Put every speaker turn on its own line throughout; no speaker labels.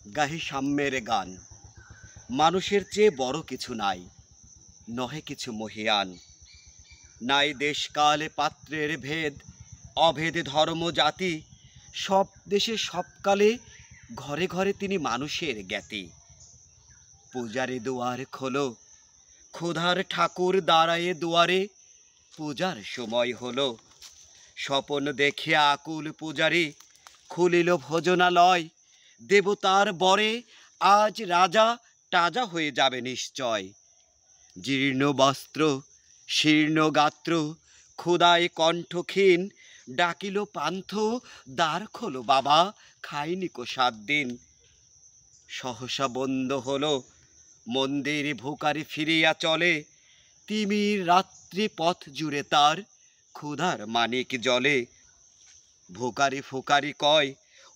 গাহি সাম্যের গান। মানুষের চেয়ে বড় কিছু নাই, নহে কিছু মহিয়ান। নাই দেশকালে পাত্রের ভেদ, অভেদে ধর্ম জাতি। সব দেশে সবকালে ঘরে ঘরে তিনি মানুষের জ্ঞাতি। পূজারে দুয়ার খোলো, ক্ষুধার ঠাকুর দাঁড়ায়ে দুয়ারে। পূজার সময় হলো, স্বপন দেখিয়া আকুল পূজারী খুলিল ভোজনালয়। দেবতার বরে আজ রাজা তাজা হয়ে যাবে নিশ্চয়। জীর্ণ বস্ত্র, শীর্ণ গাত্র, ক্ষুধায় কণ্ঠক্ষীণ, ডাকিল পান্থ, দ্বার খোলো বাবা, খাইনি কো 7 দিন। সহসা বন্ধ হলো, মন্দির ভুকারি ফিরিয়া চলে। তিমির রাত্রি পথ জুড়ে তার ক্ষুধার মানিক জলে। ভুকারি ফুকারি কয়,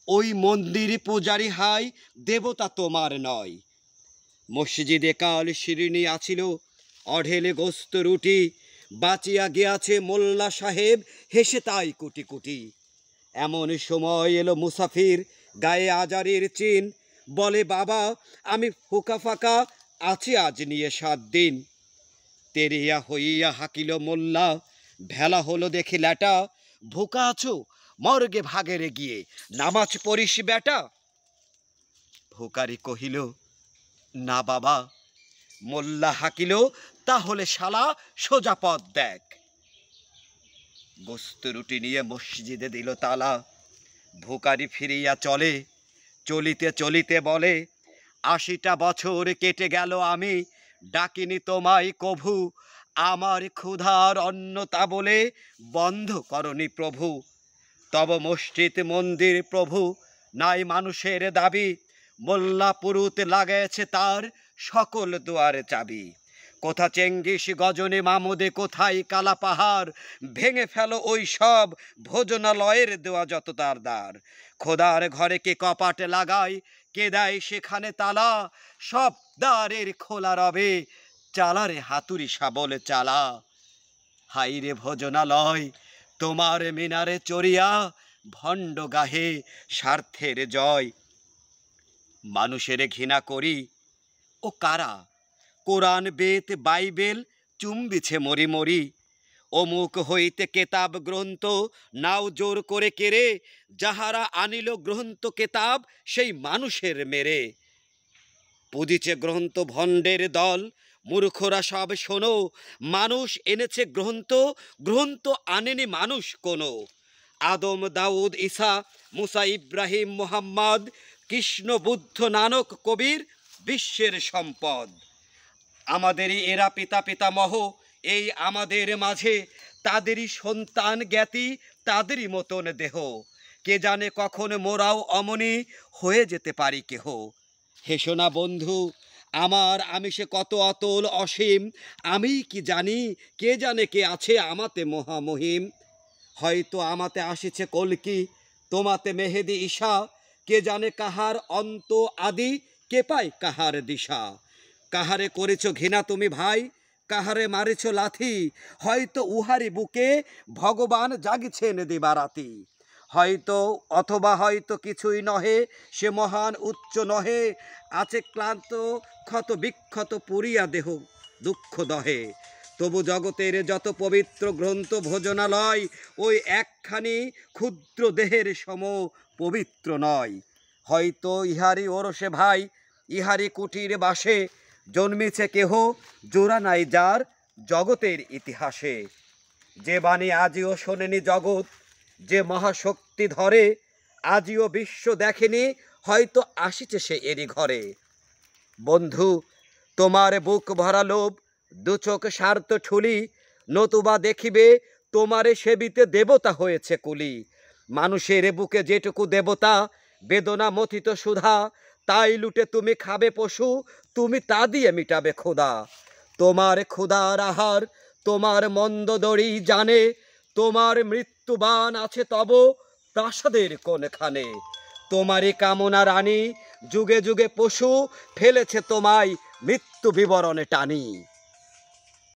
ওই মন্দির পূজারি হাই, দেবতা তোমার নয়। মসজিদে কাল শিরিনি আছিল, অঢেলে গোস্ত রুটি। বাঁচিয়া গিয়াছে মোল্লা সাহেব, হেসে তাই কোটি কোটি। এমন সময় এলো মুসাফির, গায়ে আজারের চিন। বলে বাবা, আমি ফুকা ফাঁকা আছি আজ নিয়ে 7 দিন। তেরিয়া হইয়া হাকিল মোল্লা, ভেলা হলো দেখি ল্যাটা। ভুকা আছো, মর্গে ভাগেরে গিয়ে নামাজ পড়িস বেটা। ভুকারি কহিল, না বাবা। মোল্লা হাকিল, তাহলে শালা সোজা পথ দেখ। গোস্ত রুটি নিয়ে মসজিদে দিল তালা। ভুকারি ফিরিয়া চলে, চলিতে চলিতে বলে, 80টা বছর কেটে গেল আমি ডাকিনি তোমায় কভু। আমার ক্ষুধার অন্ন তা বলে বন্ধ করনি প্রভু। তব মসজিদ মন্দির প্রভু, নাই মানুষের দাবি। মোল্লা পুরুত লাগাইছে তার সকল দুয়ারে চাবি। কোথা চেঙ্গিস গজনী মামুদে, কোথায় কালা পাহাড়। ভেঙে ফেলো ওই সব ভোজনালয়ের দেওয়া যত তার দ্বার। খোদার ঘরে কে কপাট লাগায়, কে দেয় সেখানে তালা। সব দ্বারের খোলা রবে, চালারে হাতুড়ি শাবল চালা। হাইরে ভোজনালয়, তোমার মিনারে চড়িয়া ভণ্ড গাহে স্বার্থের জয়। মানুষের ঘৃণা করি, ও কারা? কোরআন বেদ বাইবেল চুম্বিছে মরি মরি। অমুক হইতে কেতাব গ্রন্থ নাও জোর করে কেড়ে। যাহারা আনিল গ্রন্থ কেতাব সেই মানুষের মেরে। পুজিছে গ্রন্থ ভণ্ডের দল, মূর্খরা সব শোনো। মানুষ এনেছে গ্রন্থ, গ্রন্থ আনেনি মানুষ কোনো। আদম দাউদ ঈসা মুসা ইব্রাহিম মোহাম্মদ, কৃষ্ণ বুদ্ধ নানক কবির বিশ্বের সম্পদ। আমাদেরই এরা পিতা পিতামহ, এই আমাদের মাঝে। তাদেরই সন্তান জ্ঞাতি, তাদেরই মতন দেহ। কে জানে কখন মোরাও অমনি হয়ে যেতে পারি কেহ। হেসো না বন্ধু, আমার আমিষে কত অতল অসীম। আমি কি জানি, কে জানে কে আছে আমাতে মহামহিম। হয়তো আমাতে আসিছে কলকি, তোমাতে মেহেদি ঈশা। কে জানে কাহার অন্ত আদি, কে পায় কাহার দিশা। কাহারে করেছ ঘৃণা তুমি ভাই, কাহারে মারিছ লাথি। হয়তো উহারি বুকে ভগবান জাগিছেন দিবারাতি। হয়তো অথবা হয়তো কিছুই নহে, সে মহান উচ্চ নহে। আছে ক্লান্ত ক্ষত বিক্ষত পুরিয়া দেহ দুঃখ দহে। তবু জগতের যত পবিত্র গ্রন্থ ভোজনালয়, ওই একখানি ক্ষুদ্র দেহের সম পবিত্র নয়। হয়তো ইহারি ওরসে ভাই, ইহারি কুটির বাসে জন্মিছে কেহ, জোড়া নাই যার জগতের ইতিহাসে। যে বাণী আজিও শোনেনি জগৎ, যে মহাশক্তি ধরে, আজিও বিশ্ব দেখেনি, হয়তো আসিছে সে এরই ঘরে। বন্ধু, তোমার বুক ভরা লোভ, দুচোখ স্বার্থ ঠুলি। নতুবা দেখিবে তোমারে সেবিতে দেবতা হয়েছে কুলি। মানুষের বুকে যেটুকু দেবতা, বেদনা মথিত সুধা, তাই লুটে তুমি খাবে পশু, তুমি তা দিয়ে মিটাবে ক্ষুধা। তোমার ক্ষুধার আহার তোমার মন্দ দড়ি জানে। তোমার মৃত্যুবান আছে তব প্রাসাদের কোনখানে। তোমারই কামনা রানী, যুগে যুগে পশু ফেলেছে তোমায় মৃত্যু বিবরণে টানি।